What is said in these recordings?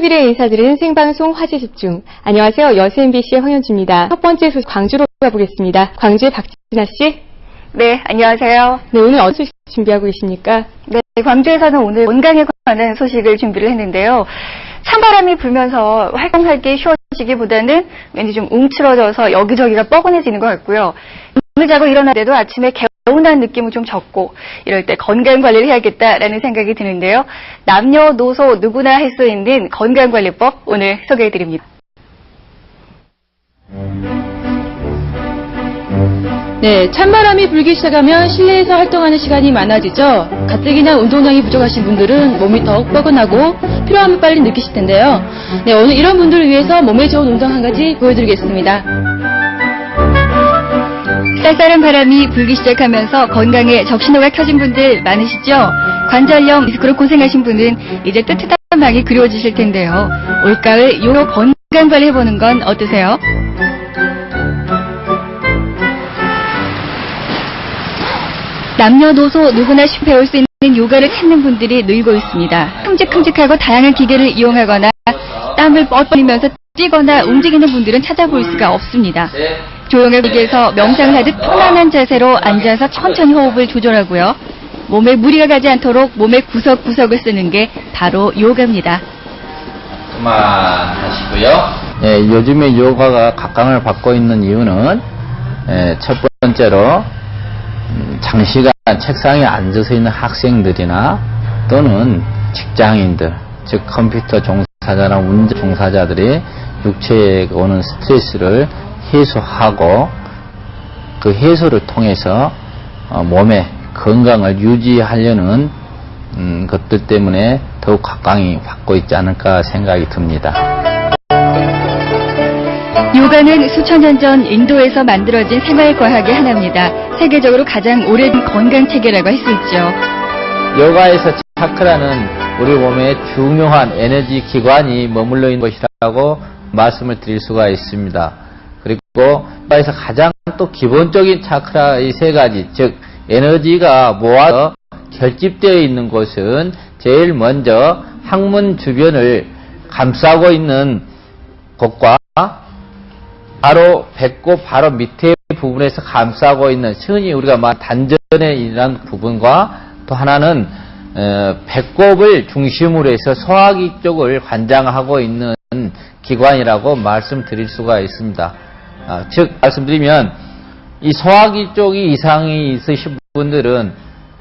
화요일에 인사드리는 생방송 화제 집중. 안녕하세요. 여수 MBC의 황현주입니다. 첫 번째 소식 광주로 가보겠습니다. 광주의 박진아 씨. 네, 안녕하세요. 네, 오늘 어떤 소식 준비하고 계십니까? 네, 광주에서는 오늘 건강에 관한 소식을 준비를 했는데요. 찬바람이 불면서 활동하기 쉬워지기보다는 왠지 좀 움츠러져서 여기저기가 뻐근해지는 것 같고요. 잠을 자고 일어나는데도 아침에 개운한 느낌은 좀 적고 이럴 때 건강관리를 해야겠다라는 생각이 드는데요. 남녀노소 누구나 할 수 있는 건강관리법 오늘 소개해드립니다. 네, 찬바람이 불기 시작하면 실내에서 활동하는 시간이 많아지죠. 가뜩이나 운동량이 부족하신 분들은 몸이 더욱 뻐근하고 피로함을 빨리 느끼실 텐데요. 네, 오늘 이런 분들을 위해서 몸에 좋은 운동 한 가지 보여드리겠습니다. 쌀쌀한 바람이 불기 시작하면서 건강에 적신호가 켜진 분들 많으시죠? 관절염, 디스크로 고생하신 분은 이제 뜨뜻한 방이 그리워지실 텐데요. 올가을 요로 건강관리 해보는 건 어떠세요? 남녀노소 누구나 쉽게 배울 수 있는 요가를 찾는 분들이 늘고 있습니다. 큼직큼직하고 다양한 기계를 이용하거나 땀을 뻘뻘이면서 뛰거나 움직이는 분들은 찾아볼 수가 없습니다. 조용한 기계에서 명상을 하듯 편안한 자세로 앉아서 천천히 호흡을 조절하고요. 몸에 무리가 가지 않도록 몸의 구석구석을 쓰는 게 바로 요가입니다. 그만하시고요. 예, 요즘에 요가가 각광을 받고 있는 이유는 첫 번째로 장시간 책상에 앉아서 있는 학생들이나 또는 직장인들, 즉 컴퓨터 종사자나 운전 종사자들이 육체에 오는 스트레스를 해소하고 그 해소를 통해서 몸의 건강을 유지하려는 것들 때문에 더욱 각광이 받고 있지 않을까 생각이 듭니다. 요가는 수천 년 전 인도에서 만들어진 생활과학의 하나입니다. 세계적으로 가장 오래된 건강체계라고 할 수 있죠. 요가에서 차크라는 우리 몸의 중요한 에너지 기관이 머물러 있는 것이라고 말씀을 드릴 수가 있습니다. 그리고 요가에서 가장 또 기본적인 차크라의 세 가지, 즉 에너지가 모아서 결집되어 있는 곳은 제일 먼저 항문 주변을 감싸고 있는 곳과 바로 배꼽 바로 밑에 부분에서 감싸고 있는 흔히 우리가 말 단전에 있는 부분과 또 하나는 배꼽을 중심으로 해서 소화기 쪽을 관장하고 있는 기관이라고 말씀드릴 수가 있습니다. 즉 말씀드리면 이 소화기 쪽이 이상이 있으신 분들은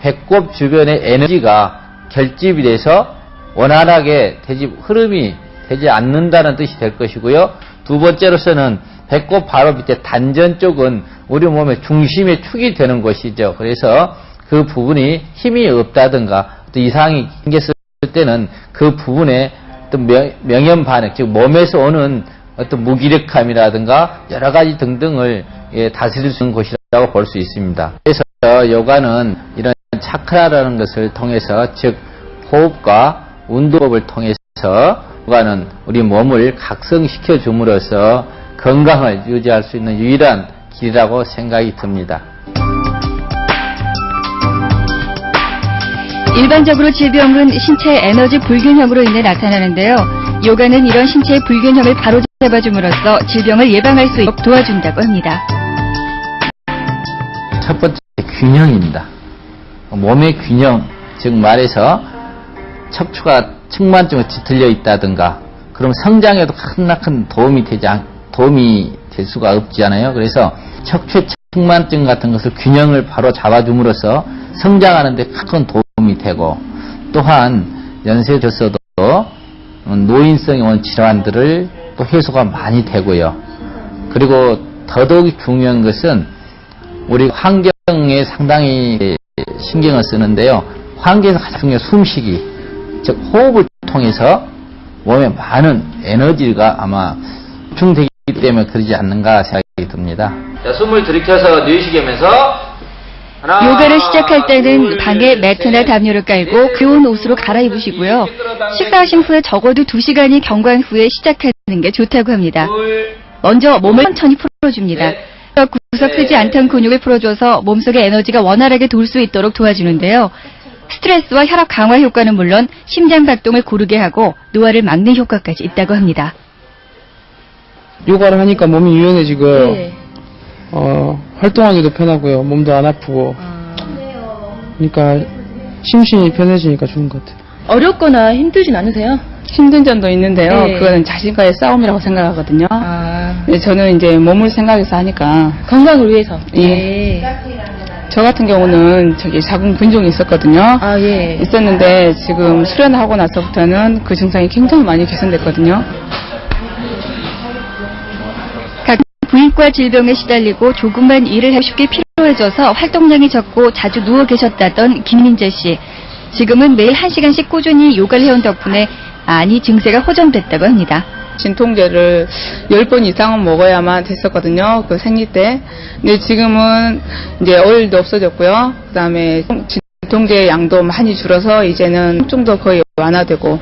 배꼽 주변의 에너지가 결집이 돼서 원활하게 흐름이 되지 않는다는 뜻이 될 것이고요. 두 번째로서는 배꼽 바로 밑에 단전 쪽은 우리 몸의 중심의 축이 되는 것이죠. 그래서 그 부분이 힘이 없다든가 또 이상이 생겼을 때는 그 부분에 어떤 명현 반응, 즉 몸에서 오는 어떤 무기력함이라든가 여러 가지 등등을 다스릴 수 있는 것이라고 볼 수 있습니다. 그래서 요가는 이런 차크라라는 것을 통해서 즉 호흡과 운동법을 통해서 요가는 우리 몸을 각성시켜 줌으로써 건강을 유지할 수 있는 유일한 길이라고 생각이 듭니다. 일반적으로 질병은 신체 에너지 불균형으로 인해 나타나는데요. 요가는 이런 신체의 불균형을 바로잡아줌으로써 질병을 예방할 수 있도록 도와준다고 합니다. 첫 번째 균형입니다. 몸의 균형, 즉 말해서 척추가 측만증에 뒤틀려 있다든가 그럼 성장에도 큰 도움이 될 수가 없잖아요. 그래서 척추 측만증 같은 것을 균형을 바로 잡아줌으로써 성장하는 데 큰 도움이 되고 또한 연세 들어서도 노인성에 온 질환들을 또 해소가 많이 되고요. 그리고 더더욱 중요한 것은 우리 환경에 상당히 신경을 쓰는데요. 환경에서 가장 중요한 숨쉬기, 즉 호흡을 통해서 몸에 많은 에너지가 아마 보충되기 때문에 그러지 않는가 생각이 듭니다. 자, 숨을 들이켜서 내쉬면서 요가를 시작할 때는 방에 매트나 담요를 깔고 귀여운 옷으로 갈아입으시고요. 식사하신 후에 적어도 2시간이 경관 후에 시작하는 게 좋다고 합니다. 먼저 몸을 천천히 풀어줍니다. 구석 쓰지 않던 근육을 풀어줘서 몸속의 에너지가 원활하게 돌 수 있도록 도와주는데요. 스트레스와 혈압 강화 효과는 물론 심장 박동을 고르게 하고 노화를 막는 효과까지 있다고 합니다. 요가를 하니까 몸이 유연해지고 네. 활동하기도 편하고요. 몸도 안 아프고. 그러니까 심신이 편해지니까 좋은 것 같아요. 어렵거나 힘들진 않으세요? 힘든 점도 있는데요. 네. 그거는 자신과의 싸움이라고 생각하거든요. 아, 네, 저는 이제 몸을 생각해서 하니까 건강을 위해서. 예. 네. 저 같은 경우는 자궁 분종이 있었거든요. 아, 예. 있었는데 지금 수련하고 나서부터는 그 증상이 굉장히 많이 개선됐거든요. 각 부인과 질병에 시달리고 조금만 일을 하기 쉽게 피로해져서 활동량이 적고 자주 누워 계셨다던 김민재 씨. 지금은 매일 1시간씩 꾸준히 요가를 해온 덕분에 많이 증세가 호전됐다고 합니다. 진통제를 10번 이상은 먹어야만 됐었거든요. 그 생리 때. 근데 지금은 이제 얼도 없어졌고요. 그 다음에 진통제 양도 많이 줄어서 이제는 통증도 거의 완화되고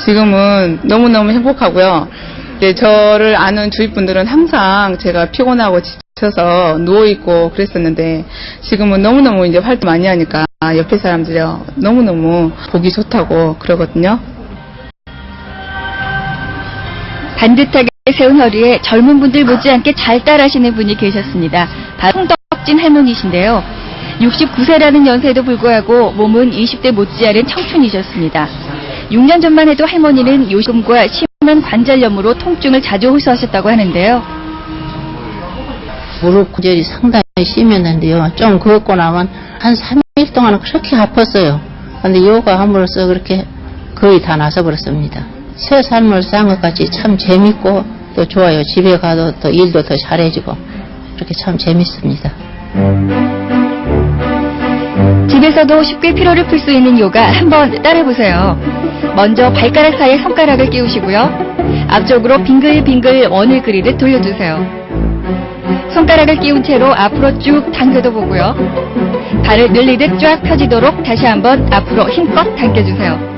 지금은 너무너무 행복하고요. 이제 저를 아는 주위 분들은 항상 제가 피곤하고 지쳐서 누워있고 그랬었는데 지금은 너무너무 이제 활동 많이 하니까 옆에 사람들이 너무너무 보기 좋다고 그러거든요. 반듯하게 세운 허리에 젊은 분들 못지않게 잘 따라하시는 분이 계셨습니다. 바로 홍덕진 할머니신데요. 69세라는 연세에도 불구하고 몸은 20대 못지않은 청춘이셨습니다. 6년 전만 해도 할머니는 요식금과 심한 관절염으로 통증을 자주 호소하셨다고 하는데요. 무릎 관절이 상당히 심했는데요. 좀 걷고 나면 한 3일 동안은 그렇게 아팠어요. 근데 요가 함으로써 그렇게 거의 다 나서버렸습니다. 새 삶을 산 것 같이 참 재밌고 또 좋아요. 집에 가도 또 일도 더 잘해지고 그렇게 참 재밌습니다. 집에서도 쉽게 피로를 풀 수 있는 요가 한번 따라해보세요. 먼저 발가락 사이에 손가락을 끼우시고요. 앞쪽으로 빙글빙글 원을 그리듯 돌려주세요. 손가락을 끼운 채로 앞으로 쭉 당겨도 보고요. 발을 늘리듯 쫙 펴지도록 다시 한번 앞으로 힘껏 당겨주세요.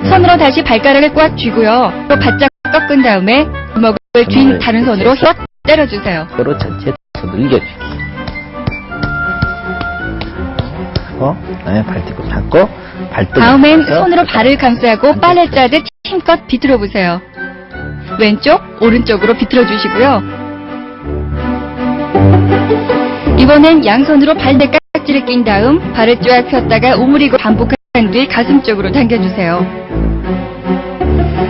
손으로 다시 발가락을 꽉 쥐고요. 또 바짝 꺾은 다음에 주먹을 쥔 다른 손으로 힘껏 때려주세요. 서로 전체 늘려주기. 그리고 발뒤꿈 잡고 발등. 다음엔 손으로 발을 감싸고 빨래 짜듯 힘껏 비틀어 보세요. 왼쪽, 오른쪽으로 비틀어 주시고요. 이번엔 양손으로 발대 깍지를 낀 다음 발을 쫙 폈다가 오므리고 반복한 뒤 가슴 쪽으로 당겨주세요.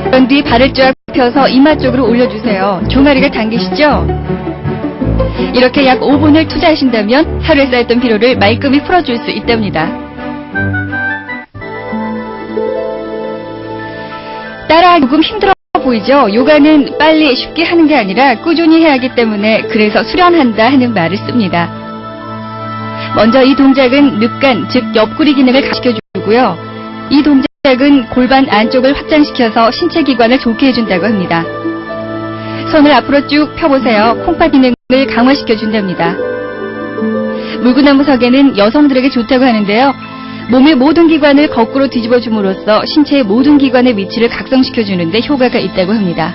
그런 뒤 발을 쫙 펴서 이마 쪽으로 올려주세요. 종아리가 당기시죠? 이렇게 약 5분을 투자하신다면 하루에 쌓였던 피로를 말끔히 풀어줄 수 있답니다. 따라하기 조금 힘들어 보이죠? 요가는 빨리 쉽게 하는 게 아니라 꾸준히 해야 하기 때문에 그래서 수련한다 하는 말을 씁니다. 먼저 이 동작은 늑간, 즉 옆구리 기능을 강화시켜주고요. 이 동작은 골반 안쪽을 확장시켜서 신체 기관을 좋게 해준다고 합니다. 손을 앞으로 쭉 펴보세요. 콩팥 기능을 강화시켜준답니다. 물구나무석에는 여성들에게 좋다고 하는데요. 몸의 모든 기관을 거꾸로 뒤집어 줌으로써 신체의 모든 기관의 위치를 각성시켜주는데 효과가 있다고 합니다.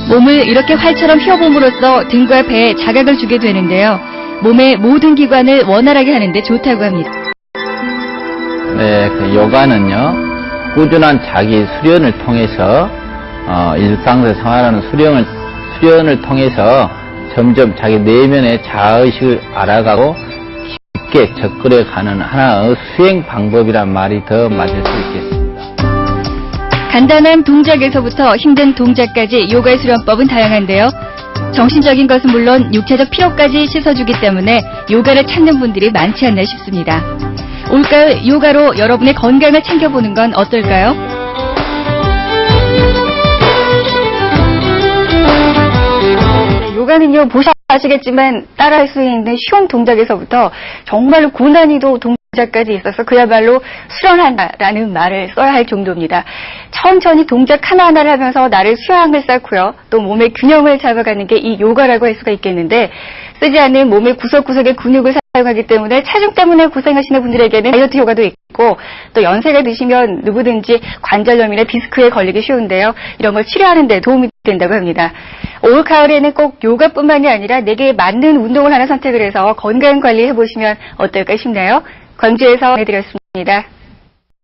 몸을 이렇게 활처럼 휘어봄으로써 등과 배에 자극을 주게 되는데요. 몸의 모든 기관을 원활하게 하는데 좋다고 합니다. 네, 그 요가는요, 꾸준한 자기 수련을 통해서, 일상에서 생활하는 수련을 통해서 점점 자기 내면의 자아의식을 알아가고 깊게 접근해가는 하나의 수행 방법이란 말이 더 맞을 수 있겠습니다. 간단한 동작에서부터 힘든 동작까지 요가의 수련법은 다양한데요. 정신적인 것은 물론 육체적 피로까지 씻어주기 때문에 요가를 찾는 분들이 많지 않나 싶습니다. 올가을 요가로 여러분의 건강을 챙겨보는 건 어떨까요? 요가는요, 보셔야시겠지만 따라할 수 있는 쉬운 동작에서부터 정말로 고난이도 동작까지 있어서 그야말로 수련한다라는 말을 써야 할 정도입니다. 천천히 동작 하나하나를 하면서 나를 수양을 쌓고요. 또 몸의 균형을 잡아가는 게 이 요가라고 할 수가 있겠는데 쓰지 않는 몸의 구석구석의 근육을 사용하기 때문에 체중 때문에 고생하시는 분들에게는 다이어트 효과도 있고 또 연세가 드시면 누구든지 관절염이나 디스크에 걸리기 쉬운데요. 이런 걸 치료하는 데 도움이 된다고 합니다. 올 가을에는 꼭 요가뿐만이 아니라 내게 맞는 운동을 하나 선택을 해서 건강 관리해 보시면 어떨까 싶네요. 광주에서 보내드렸습니다.